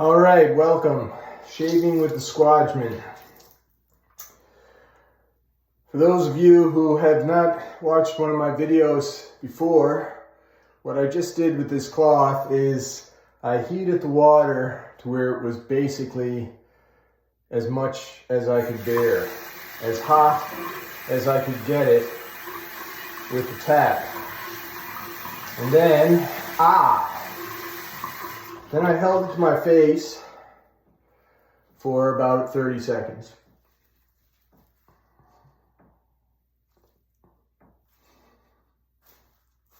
All right, welcome. Shaving with the Squadgeman. For those of you who have not watched one of my videos before, what I just did with this cloth is I heated the water to where it was basically as much as I could bear, as hot as I could get it with the tap. And then I held it to my face for about 30 seconds.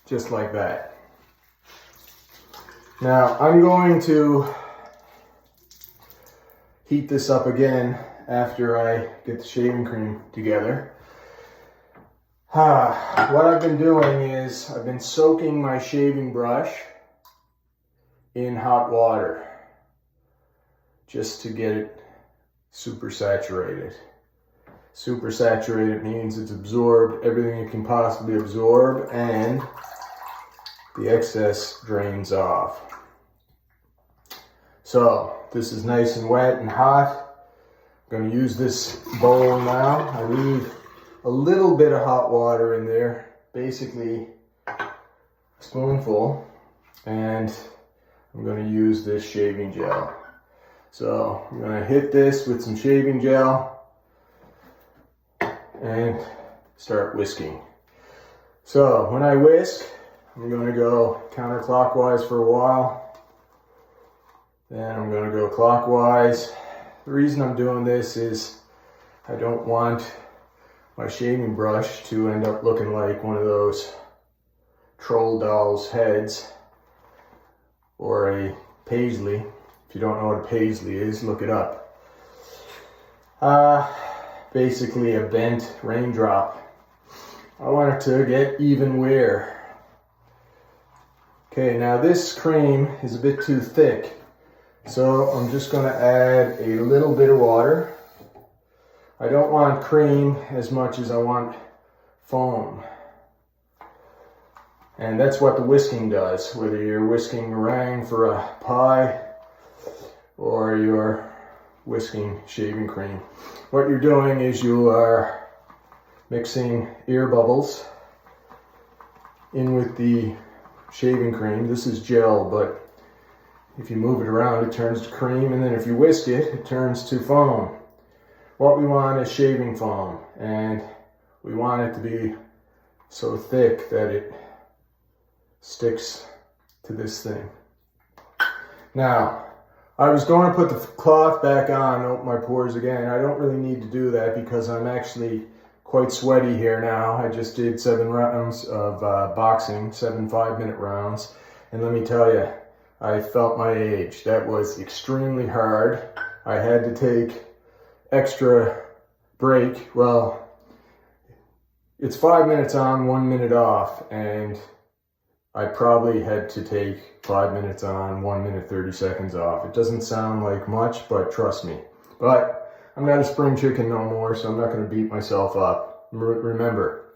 Just like that. Now I'm going to heat this up again after I get the shaving cream together. What I've been doing is I've been soaking my shaving brush in hot water just to get it super saturated. Super saturated means it's absorbed everything it can possibly absorb and the excess drains off. So this is nice and wet and hot. I'm going to use this bowl now. I leave a little bit of hot water in there, basically a spoonful, and I'm going to use this shaving gel. So I'm going to hit this with some shaving gel and start whisking. So when I whisk, I'm going to go counterclockwise for a while. Then I'm going to go clockwise. The reason I'm doing this is I don't want my shaving brush to end up looking like one of those troll dolls' heads or a paisley. If you don't know what a paisley is, look it up. Basically a bent raindrop. I want it to get even wear. Okay, now this cream is a bit too thick, so I'm just going to add a little bit of water. I don't want cream as much as I want foam. And that's what the whisking does, whether you're whisking meringue for a pie or you're whisking shaving cream. What you're doing is you are mixing air bubbles in with the shaving cream. This is gel, but if you move it around, it turns to cream, and then if you whisk it, it turns to foam. What we want is shaving foam, and we want it to be so thick that it sticks to this thing. Now, I was going to put the cloth back on, open my pores again. I don't really need to do that because I'm actually quite sweaty here now. I just did 7 rounds of boxing, 7 5-minute rounds. And let me tell you, I felt my age. That was extremely hard. I had to take extra break. Well, it's 5 minutes on, 1 minute off. And I probably had to take 5 minutes on, 1 minute 30 seconds off. It doesn't sound like much, but trust me. But I'm not a spring chicken no more, so I'm not going to beat myself up. Remember,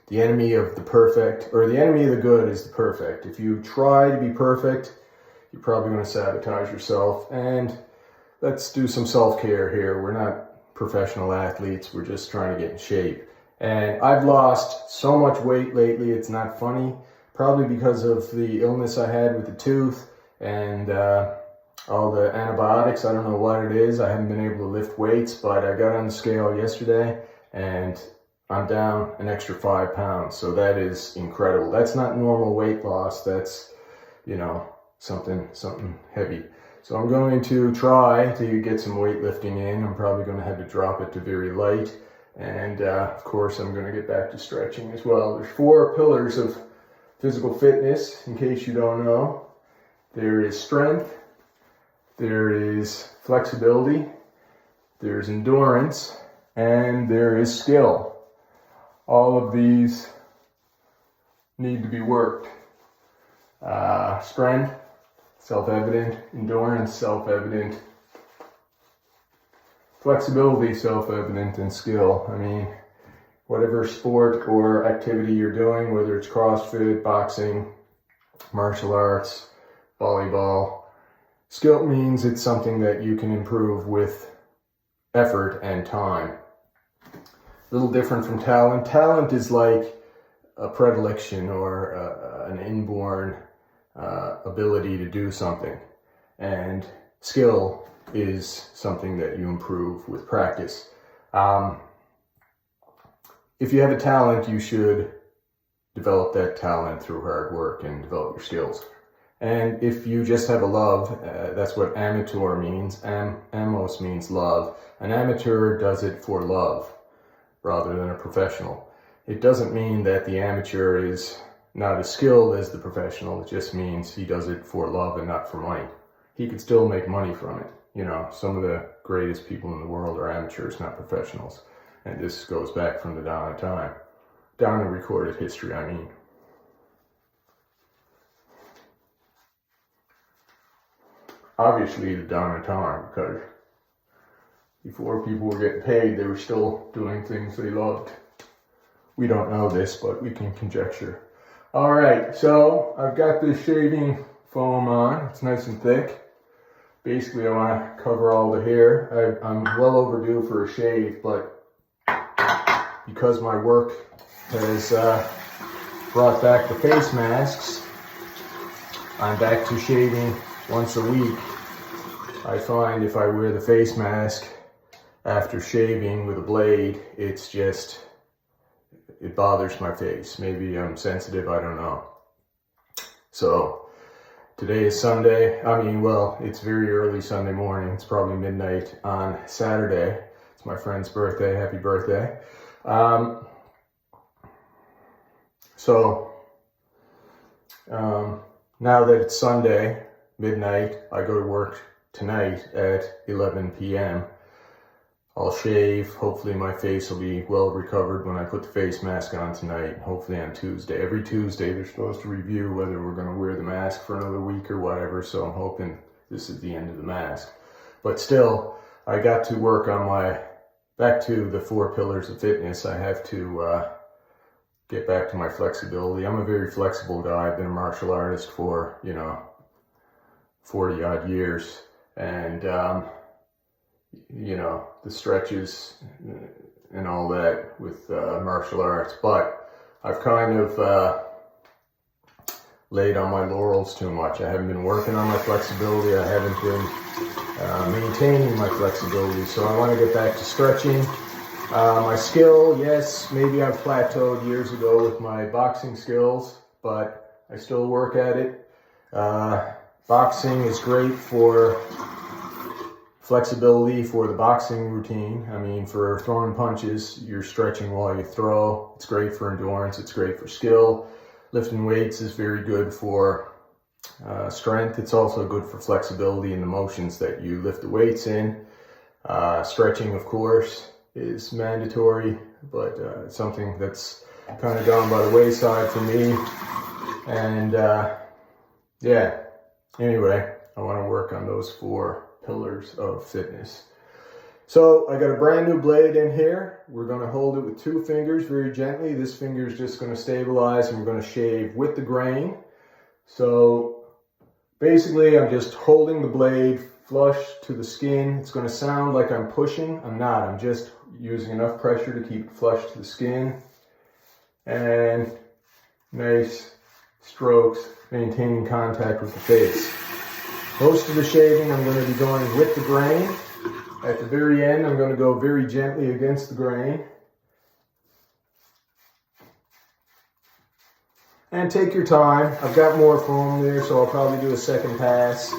the enemy of the perfect, or the enemy of the good is the perfect. If you try to be perfect, you're probably going to sabotage yourself. And let's do some self-care here. We're not professional athletes. We're just trying to get in shape. And I've lost so much weight lately, it's not funny. Probably because of the illness I had with the tooth and all the antibiotics. I don't know what it is. I haven't been able to lift weights, but I got on the scale yesterday and I'm down an extra 5 pounds. So that is incredible. That's not normal weight loss. That's, you know, something heavy. So I'm going to try to get some weightlifting in. I'm probably going to have to drop it to very light. And of course, I'm going to get back to stretching as well. There's 4 pillars of physical fitness, in case you don't know. There is strength, there is flexibility, there's endurance, and there is skill. All of these need to be worked. Strength, self-evident. Endurance, self-evident. Flexibility, self-evident, and skill. I mean, whatever sport or activity you're doing, whether it's CrossFit, boxing, martial arts, volleyball, Skill means it's something that you can improve with effort and time. A little different from talent. Talent is like a predilection or an inborn ability to do something. And skill is something that you improve with practice. If you have a talent, you should develop that talent through hard work and develop your skills. And if you just have a love, that's what amateur means. Amos means love. An amateur does it for love rather than a professional. It doesn't mean that the amateur is not as skilled as the professional. It just means he does it for love and not for money. He could still make money from it. You know, some of the greatest people in the world are amateurs, not professionals. And this goes back from the dawn of time. Down in recorded history, I mean. Obviously the dawn of time, because before people were getting paid, they were still doing things they loved. We don't know this, but we can conjecture. All right, so I've got this shaving foam on. It's nice and thick. Basically, I want to cover all the hair. I'm well overdue for a shave, but because my work has brought back the face masks, I'm back to shaving once a week. I find if I wear the face mask after shaving with a blade, it bothers my face. Maybe I'm sensitive, I don't know. So today is Sunday. It's very early Sunday morning. It's probably midnight on Saturday. It's my friend's birthday. Happy birthday. Now that it's Sunday, midnight, I go to work tonight at 11 p.m. I'll shave. Hopefully my face will be well recovered when I put the face mask on tonight, hopefully on Tuesday. Every Tuesday they're supposed to review whether we're going to wear the mask for another week or whatever, so I'm hoping this is the end of the mask. But still, I got to work on back to the 4 pillars of fitness. I have to get back to my flexibility. I'm a very flexible guy. I've been a martial artist for, 40 odd years. And, the stretches and all that with martial arts. But I've kind of laid on my laurels too much. I haven't been working on my flexibility. I haven't been maintaining my flexibility. So I want to get back to stretching. My skill, yes, maybe I've plateaued years ago with my boxing skills, but I still work at it. Boxing is great for flexibility for the boxing routine. For throwing punches, you're stretching while you throw. It's great for endurance. It's great for skill. Lifting weights is very good for strength. It's also good for flexibility in the motions that you lift the weights in. Stretching, of course, is mandatory, but it's something that's kind of gone by the wayside for me. And anyway, I want to work on those 4 pillars of fitness. So I got a brand new blade in here. We're going to hold it with 2 fingers very gently. This finger is just going to stabilize, and we're going to shave with the grain. So basically I'm just holding the blade flush to the skin. It's going to sound like I'm pushing. I'm not. I'm just using enough pressure to keep it flush to the skin. And nice strokes, maintaining contact with the face. Most of the shaving I'm going to be going with the grain. At the very end, I'm going to go very gently against the grain. And take your time. I've got more foam there, so I'll probably do a second pass.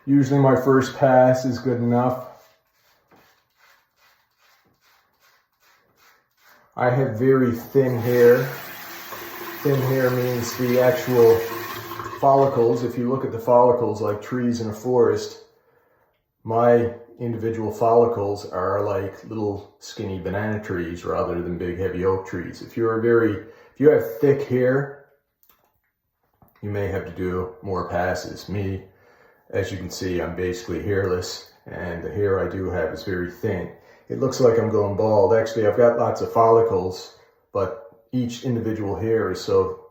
Usually my first pass is good enough. I have very thin hair. Thin hair means the actual follicles. If you look at the follicles like trees in a forest, my individual follicles are like little skinny banana trees rather than big heavy oak trees. If you have thick hair, you may have to do more passes. Me, as you can see, I'm basically hairless, and the hair I do have is very thin. It looks like I'm going bald. Actually, I've got lots of follicles, but each individual hair is so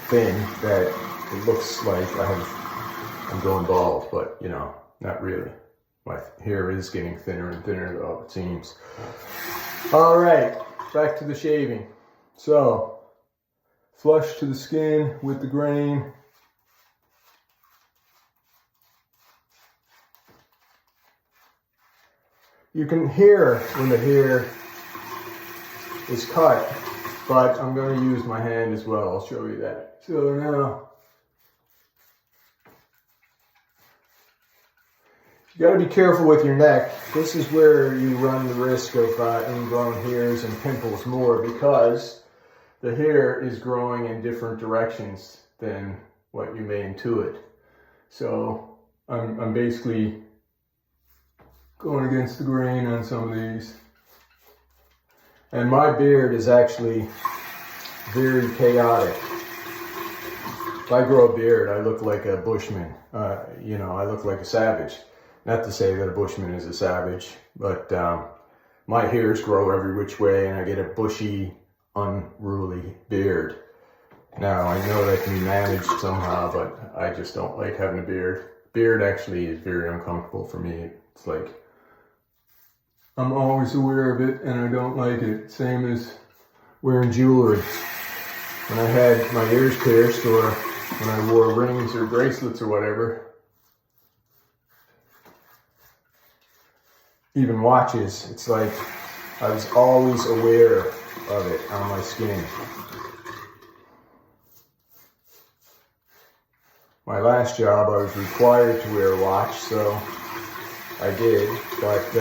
thin that it looks like I have I'm going bald, but you know, not really. My hair is getting thinner and thinner though, it seems. All right, back to the shaving. So, flush to the skin with the grain. You can hear when the hair is cut, but I'm going to use my hand as well. I'll show you that. So now, you got to be careful with your neck. This is where you run the risk of ingrown hairs and pimples more, because the hair is growing in different directions than what you may intuit. So I'm basically going against the grain on some of these. And my beard is actually very chaotic. If I grow a beard, I look like a bushman. You know, I look like a savage. Not to say that a bushman is a savage, but my hairs grow every which way and I get a bushy, unruly beard. Now, I know that can be managed somehow, but I just don't like having a beard. Beard actually is very uncomfortable for me. It's like, I'm always aware of it and I don't like it. Same as wearing jewelry. When I had my ears pierced, or when I wore rings or bracelets or whatever, even watches, it's like I was always aware of it on my skin. My last job, I was required to wear a watch, so I did, but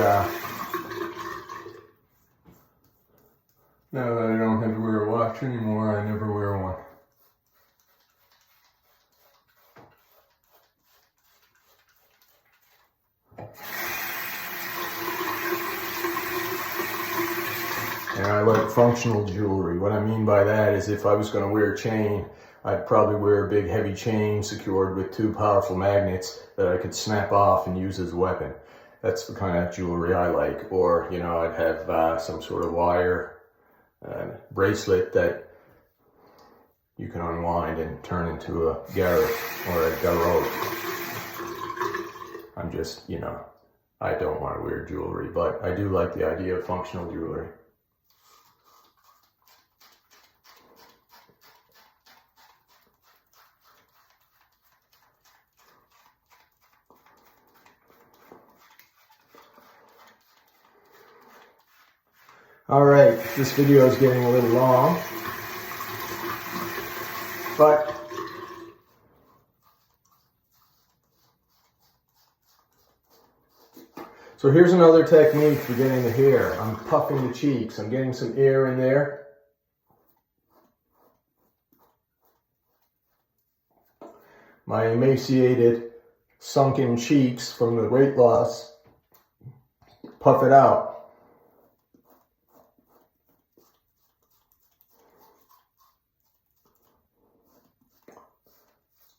now that I don't have to wear a watch anymore, I never wear one. And I like functional jewelry. What I mean by that is if I was going to wear a chain, I'd probably wear a big heavy chain secured with 2 powerful magnets that I could snap off and use as a weapon. That's the kind of jewelry I like. Or, you know, I'd have some sort of wire bracelet that you can unwind and turn into a garrote or a garrote. I'm just, you know, I don't want to wear jewelry, but I do like the idea of functional jewelry. All right, this video is getting a little long, but so here's another technique for getting the hair. I'm puffing the cheeks. I'm getting some air in there. My emaciated, sunken cheeks from the weight loss, puff it out.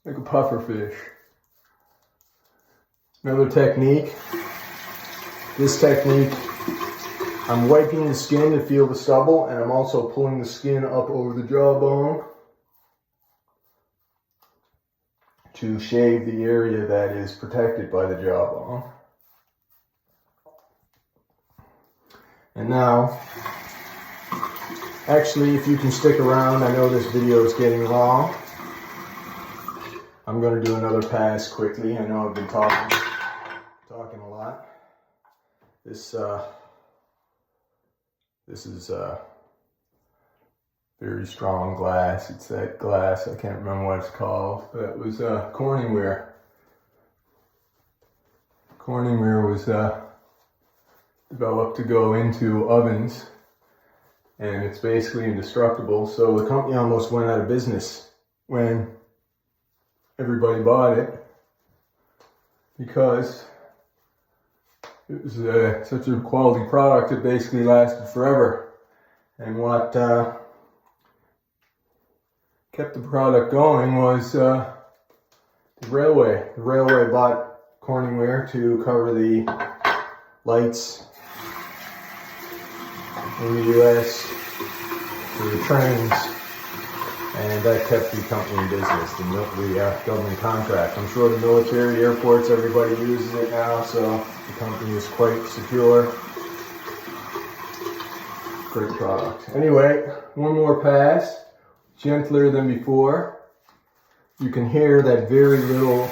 Like a puffer fish. Another technique. This technique, I'm wiping the skin to feel the stubble, and I'm also pulling the skin up over the jawbone to shave the area that is protected by the jawbone. And now, actually, if you can stick around, I know this video is getting long. I'm going to do another pass quickly. I know I've been talking a lot. This is very strong glass. It's that glass, I can't remember what it's called, but it was Corningware. Corningware was developed to go into ovens, and it's basically indestructible. So the company almost went out of business when everybody bought it, because it was such a quality product. It basically lasted forever. And what kept the product going was the railway. The railway bought Corningware to cover the lights in the US for the trains. And that kept the company in business, the government contract. I'm sure the military, airports, everybody uses it now, so the company is quite secure. Great product. Anyway, one more pass, gentler than before. You can hear that very little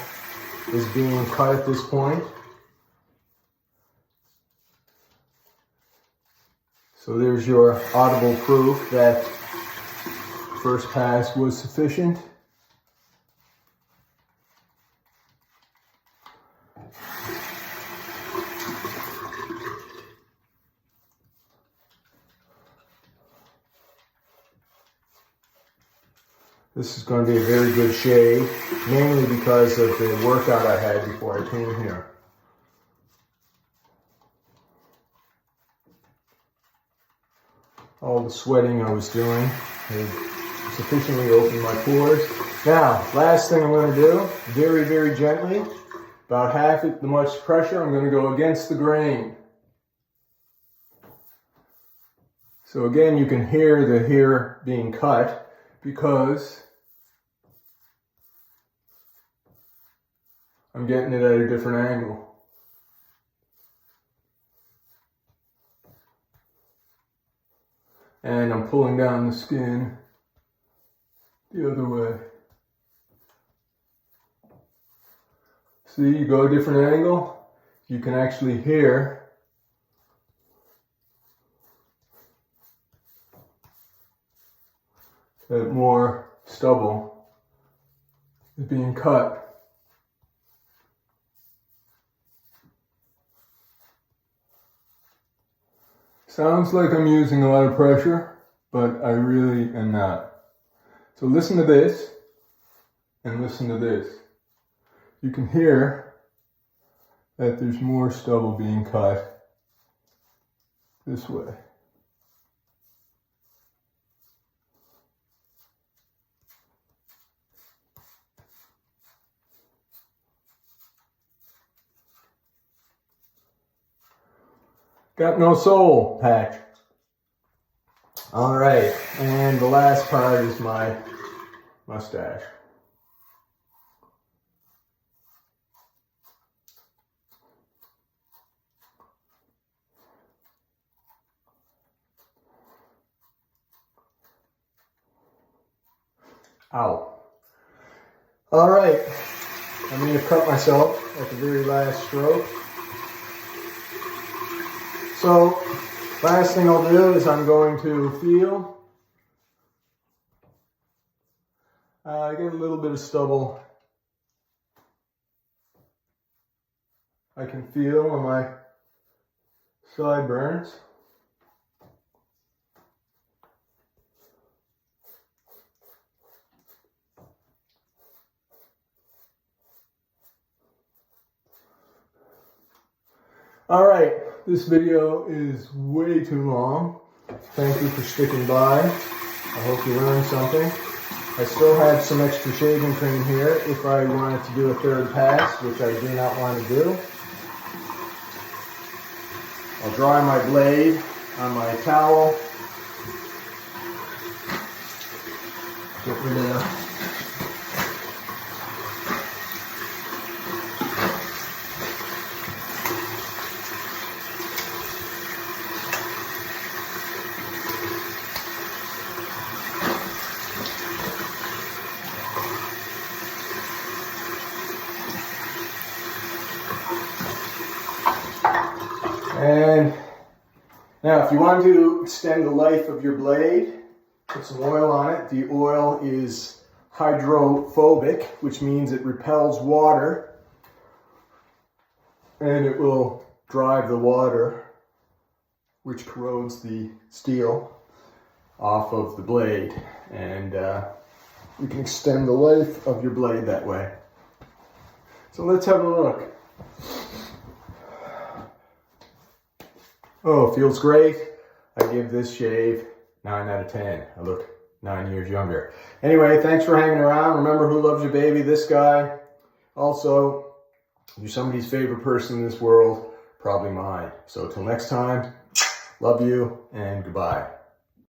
is being cut at this point. So there's your audible proof that first pass was sufficient. This is going to be a very good shave, mainly because of the workout I had before I came here. All the sweating I was doing had sufficiently opened my pores. Now, last thing I'm going to do, very, very gently, about half the much pressure, I'm going to go against the grain. So again, you can hear the hair being cut because I'm getting it at a different angle. And I'm pulling down the skin the other way. See, you go a different angle, you can actually hear that more stubble is being cut. Sounds like I'm using a lot of pressure, but I really am not. So listen to this, and listen to this. You can hear that there's more stubble being cut this way. Got no soul, patch. All right, and the last part is my mustache. Ow. All right, I'm going to cut myself at the very last stroke. So, last thing I'll do is I'm going to feel. I get a little bit of stubble. I can feel on my sideburns. All right, this video is way too long. Thank you for sticking by. I hope you learned something. I still have some extra shaving cream here if I wanted to do a third pass, which I do not want to do. I'll dry my blade on my towel. Get rid of And now if you want to extend the life of your blade, put some oil on it. The oil is hydrophobic, which means it repels water and it will drive the water, which corrodes the steel, off of the blade. And you can extend the life of your blade that way. So let's have a look. Oh, feels great. I give this shave 9 out of 10. I look 9 years younger. Anyway, thanks for hanging around. Remember, who loves your baby? This guy. Also, you're somebody's favorite person in this world, probably mine. So till next time, love you and goodbye.